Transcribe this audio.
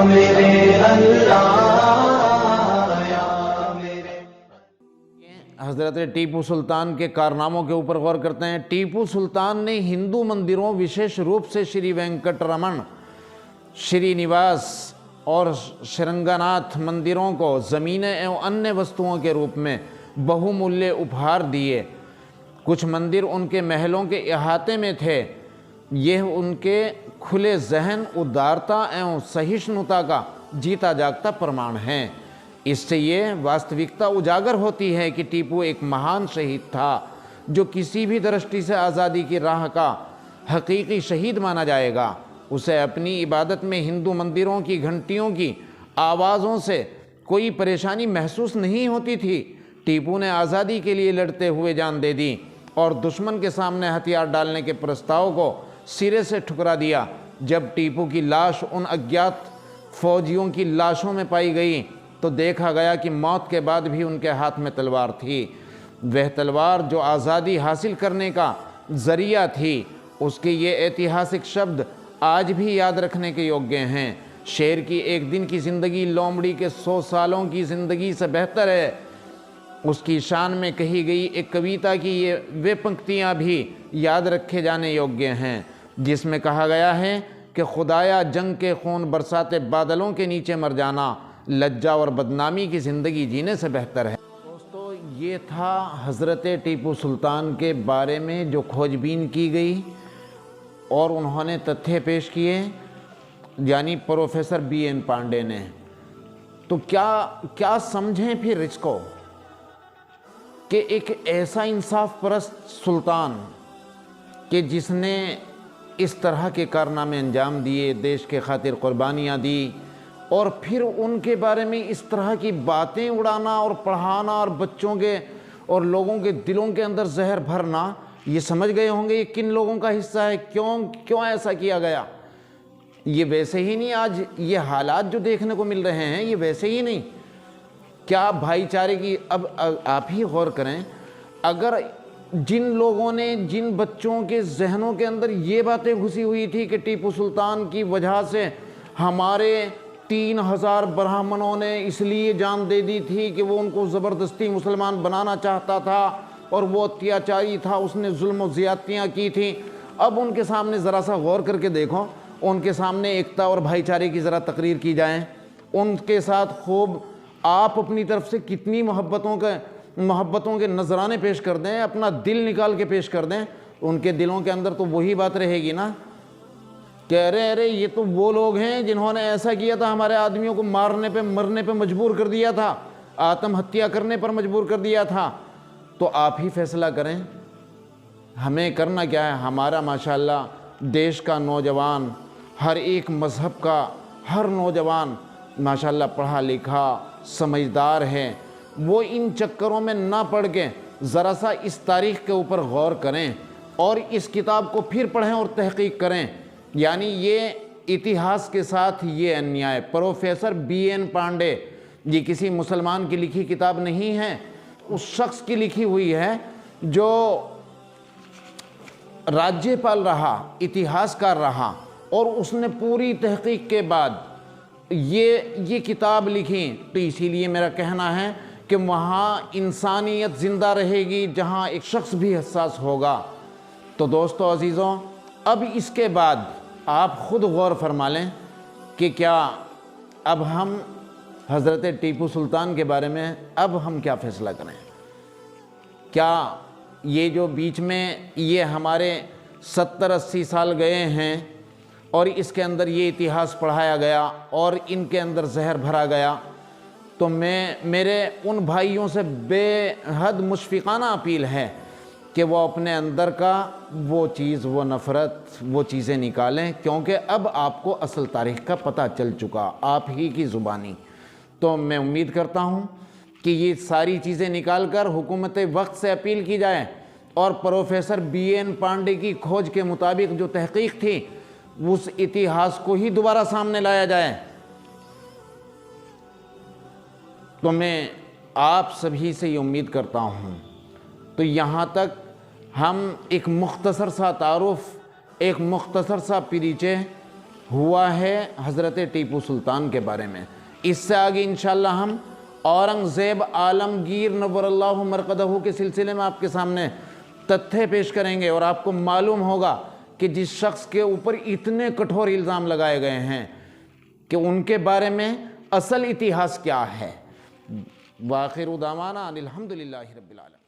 मेरे अल्लाह या मेरे। हज़रत टीपू सुल्तान के कारनामों के ऊपर गौर करते हैं। टीपू सुल्तान ने हिंदू मंदिरों, विशेष रूप से श्री वेंकटरमण, श्रीनिवास और श्रृंगनाथ मंदिरों को ज़मीनें एवं अन्य वस्तुओं के रूप में बहुमूल्य उपहार दिए। कुछ मंदिर उनके महलों के अहाते में थे। यह उनके खुले जहन, उदारता एवं सहिष्णुता का जीता जागता प्रमाण है। इससे ये वास्तविकता उजागर होती है कि टीपू एक महान शहीद था, जो किसी भी दृष्टि से आज़ादी की राह का हकीकी शहीद माना जाएगा। उसे अपनी इबादत में हिंदू मंदिरों की घंटियों की आवाज़ों से कोई परेशानी महसूस नहीं होती थी। टीपू ने आज़ादी के लिए लड़ते हुए जान दे दी और दुश्मन के सामने हथियार डालने के प्रस्ताव को सिरे से ठुकरा दिया। जब टीपू की लाश उन अज्ञात फौजियों की लाशों में पाई गई तो देखा गया कि मौत के बाद भी उनके हाथ में तलवार थी। वह तलवार जो आज़ादी हासिल करने का ज़रिया थी। उसके ये ऐतिहासिक शब्द आज भी याद रखने के योग्य हैं। शेर की एक दिन की ज़िंदगी लोमड़ी के 100 सालों की ज़िंदगी से बेहतर है। उसकी शान में कही गई एक कविता की ये वे पंक्तियाँ भी याद रखे जाने योग्य हैं, जिसमें कहा गया है कि खुदाया जंग के खून बरसाते बादलों के नीचे मर जाना लज्जा और बदनामी की ज़िंदगी जीने से बेहतर है। दोस्तों, ये था हज़रत टीपू सुल्तान के बारे में जो खोजबीन की गई और उन्होंने तथ्य पेश किए, यानी प्रोफेसर BN पांडे ने। तो क्या समझें फिर इसको कि एक ऐसा इंसाफ परस्त सुल्तान कि जिसने इस तरह के कारनामे अंजाम दिए, देश के खातिर कुर्बानियाँ दी, और फिर उनके बारे में इस तरह की बातें उड़ाना और पढ़ाना और बच्चों के और लोगों के दिलों के अंदर जहर भरना। ये समझ गए होंगे ये किन लोगों का हिस्सा है, क्यों ऐसा किया गया। ये वैसे ही नहीं, आज ये हालात जो देखने को मिल रहे हैं ये वैसे ही नहीं। क्या भाईचारे की, अब आप ही गौर करें, अगर जिन लोगों ने, जिन बच्चों के जहनों के अंदर ये बातें घुसी हुई थी कि टीपू सुल्तान की वजह से हमारे 3000 ब्राह्मणों ने इसलिए जान दे दी थी कि वो उनको ज़बरदस्ती मुसलमान बनाना चाहता था और वो अत्याचारी था, उसने जुल्म और ज़्यादतियाँ की थी। अब उनके सामने ज़रा सा गौर करके देखो, उनके सामने एकता और भाईचारे की ज़रा तकरीर की जाए। उनके साथ खूब आप अपनी तरफ से कितनी मोहब्बतों के नजराने पेश कर दें, अपना दिल निकाल के पेश कर दें, उनके दिलों के अंदर तो वही बात रहेगी ना, कह रहे अरे ये तो वो लोग हैं जिन्होंने ऐसा किया था, हमारे आदमियों को मारने पे मरने पे मजबूर कर दिया था, आत्महत्या करने पर मजबूर कर दिया था। तो आप ही फैसला करें हमें करना क्या है। हमारा माशाल्लाह देश का नौजवान, हर एक मज़हब का हर नौजवान माशाल्लाह पढ़ा लिखा समझदार है। वो इन चक्करों में ना पड़ के ज़रा सा इस तारीख़ के ऊपर गौर करें और इस किताब को फिर पढ़ें और तहक़ीक़ करें। यानी ये इतिहास के साथ ये अन्याय, प्रोफेसर BN पांडे, ये किसी मुसलमान की लिखी किताब नहीं है, उस शख्स की लिखी हुई है जो राज्यपाल रहा, इतिहासकार रहा, और उसने पूरी तहक़ीक़ के बाद ये किताब लिखी। तो इसीलिए मेरा कहना है कि वहाँ इंसानियत ज़िंदा रहेगी जहाँ एक शख्स भी हसास होगा। तो दोस्तों अजीज़ों, अब इसके बाद आप ख़ुद गौर फरमा लें कि क्या अब हम हज़रत टीपू सुल्तान के बारे में अब हम क्या फ़ैसला करें। क्या ये जो बीच में ये हमारे 70-80 साल गए हैं और इसके अंदर ये इतिहास पढ़ाया गया और इनके अंदर जहर भरा गया, तो मेरे उन भाइयों से बेहद मुशफ़िक़ाना अपील है कि वो अपने अंदर का वो चीज़, वो नफ़रत, वो चीज़ें निकालें, क्योंकि अब आपको असल तारीख़ का पता चल चुका आप ही की ज़ुबानी। तो मैं उम्मीद करता हूँ कि ये सारी चीज़ें निकाल कर हुकूमत वक्त से अपील की जाए और प्रोफेसर BN पांडे की खोज के मुताबिक जो तहक़ीक़ थी उस इतिहास को ही दोबारा सामने लाया जाए। तो मैं आप सभी से ये उम्मीद करता हूँ। तो यहाँ तक हम एक मुख्तसर सा तारुफ़, एक मुख्तसर सा परिचय हुआ है हज़रत टीपू सुल्तान के बारे में। इससे आगे इंशाअल्लाह हम औरंगज़ेब आलमगीर नव्वरल्लाहु मरक़दहू के सिलसिले में आपके सामने तथ्य पेश करेंगे और आपको मालूम होगा कि जिस शख्स के ऊपर इतने कठोर इल्ज़ाम लगाए गए हैं कि उनके बारे में असल इतिहास क्या है। वाखिर दावाना अनिल हम्दुलिल्लाहि रब्बिल आलमीन।